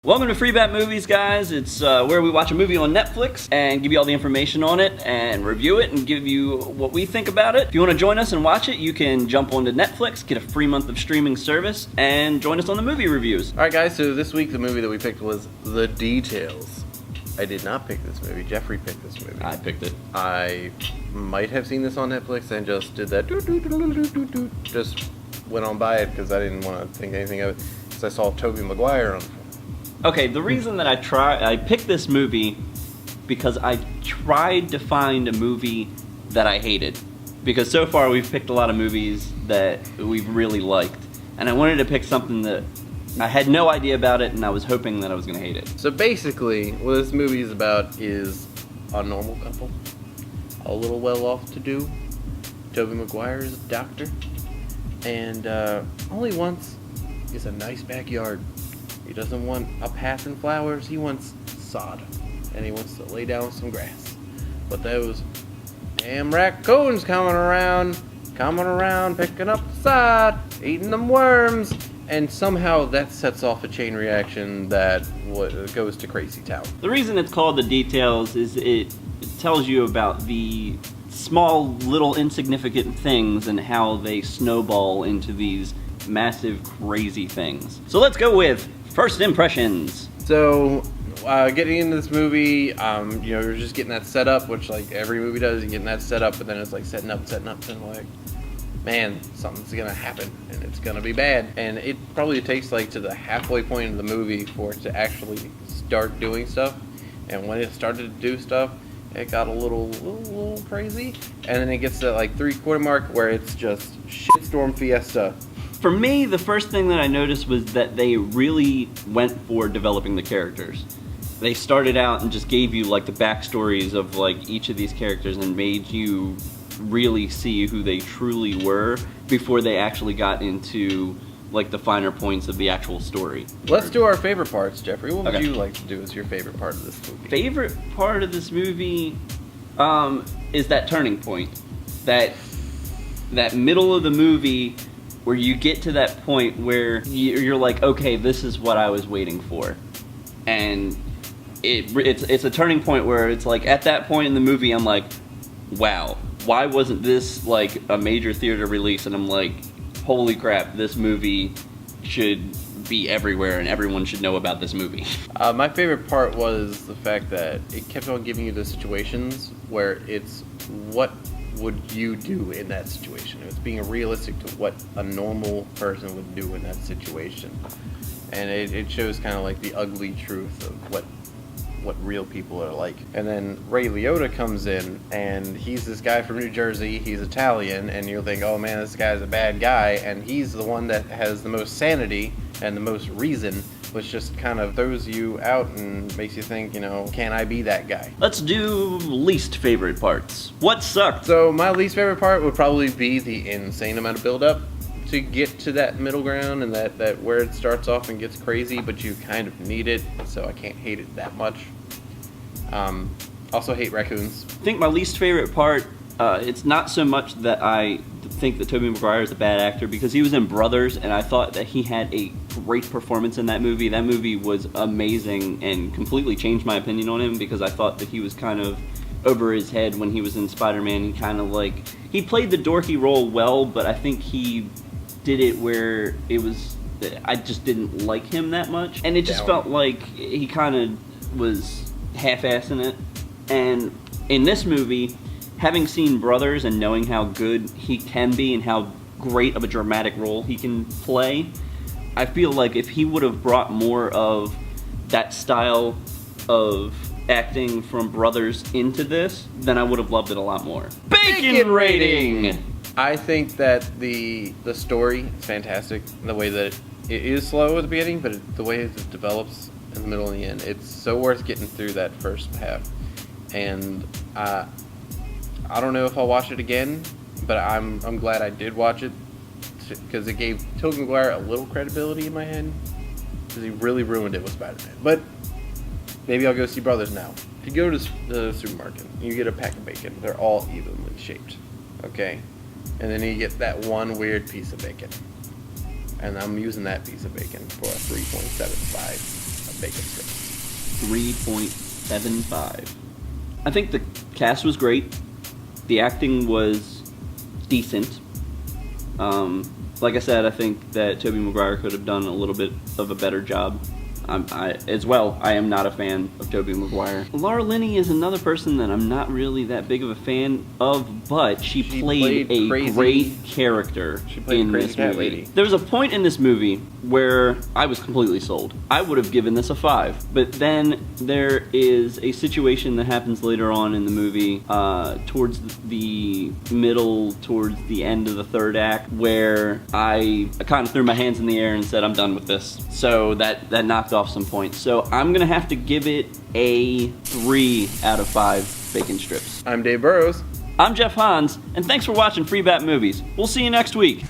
Welcome to Free Bet Movies, guys. It's where we watch a movie on Netflix and give you all the information on it and review it and give you what we think about it. If you want to join us and watch it, you can jump onto Netflix, get a free month of streaming service, and join us on the movie reviews. Alright guys, so this week the movie that we picked was The Details. I did not pick this movie. Jeffrey picked this movie. I picked it. I might have seen this on Netflix and just did that just went on by it because I didn't want to think anything of it because I saw Tobey Maguire on it. Okay, the reason that I picked this movie because I tried to find a movie that I hated. Because so far we've picked a lot of movies that we've really liked. And I wanted to pick something that I had no idea about it and I was hoping that I was going to hate it. So basically, what this movie is about is a normal couple. A little well-off to do. Tobey Maguire is a doctor. And all he wants is a nice backyard. He doesn't want a path and flowers, he wants sod. And he wants to lay down some grass. But those damn raccoons coming around, picking up the sod, eating them worms. And somehow that sets off a chain reaction that goes to crazy town. The reason it's called The Details is it tells you about the small, little, insignificant things and how they snowball into these massive, crazy things. So let's go with first impressions. So, getting into this movie, you're just getting that set up, which like every movie does, you're getting that set up, but then it's like setting up, and like, man, something's gonna happen, and it's gonna be bad. And it probably takes like to the halfway point of the movie for it to actually start doing stuff. And when it started to do stuff, it got a little crazy. And then it gets to like 3/4 mark where it's just shitstorm fiesta. For me, the first thing that I noticed was that they really went for developing the characters. They started out and just gave you like the backstories of like each of these characters and made you really see who they truly were before they actually got into like the finer points of the actual story. Let's do our favorite parts, Jeffrey. What would you like to do as your favorite part of this movie? Favorite part of this movie is that turning point. That middle of the movie where you get to that point where you're like, okay, this is what I was waiting for. And it's a turning point where it's like, at that point in the movie, I'm like, wow, why wasn't this like a major theater release? And I'm like, holy crap, this movie should be everywhere and everyone should know about this movie. My favorite part was the fact that it kept on giving you the situations where it's what would you do in that situation. It was being realistic to what a normal person would do in that situation. And it shows kind of like the ugly truth of what real people are like. And then Ray Liotta comes in, and he's this guy from New Jersey, he's Italian, and you'll think, oh man, this guy's a bad guy, and he's the one that has the most sanity and the most reason, which just kind of throws you out and makes you think, can I be that guy? Let's do least favorite parts. What sucked? So my least favorite part would probably be the insane amount of build-up to get to that middle ground and that where it starts off and gets crazy, but you kind of need it, so I can't hate it that much. Also hate raccoons. I think my least favorite part, it's not so much that I think that Tobey Maguire is a bad actor, because he was in Brothers and I thought that he had a great performance in that movie. That movie was amazing and completely changed my opinion on him, because I thought that he was kind of over his head when he was in Spider-Man. He played the dorky role well, but I think he did it where I just didn't like him that much. And it just felt like he kind of was half-assing it. And in this movie, having seen Brothers and knowing how good he can be and how great of a dramatic role he can play, I feel like if he would have brought more of that style of acting from Brothers into this, then I would have loved it a lot more. Bacon rating! I think that the story is fantastic. The way that it is slow at the beginning, but the way it develops in the middle and the end, it's so worth getting through that first half. And I don't know if I'll watch it again, but I'm glad I did watch it, because it gave Tobey Maguire a little credibility in my head, because he really ruined it with Spider-Man. But maybe I'll go see Brothers now. If you go to the supermarket, you get a pack of bacon. They're all evenly shaped, okay? And then you get that one weird piece of bacon. And I'm using that piece of bacon for a 3.75 bacon strips. 3.75. I think the cast was great. The acting was decent. Like I said, I think that Tobey Maguire could have done a little bit of a better job. I am not a fan of Tobey Maguire. Laura Linney is another person that I'm not really that big of a fan of, but she played a great character in this movie. Lady. There was a point in this movie where I was completely sold. I would have given this a 5, but then there is a situation that happens later on in the movie, towards the middle, towards the end of the third act, where I kind of threw my hands in the air and said, I'm done with this. So that knocked off some points. So I'm gonna have to give it a 3 out of 5 bacon strips. I'm Dave Burrows. I'm Jeff Hans, and thanks for watching Free Bat Movies. We'll see you next week.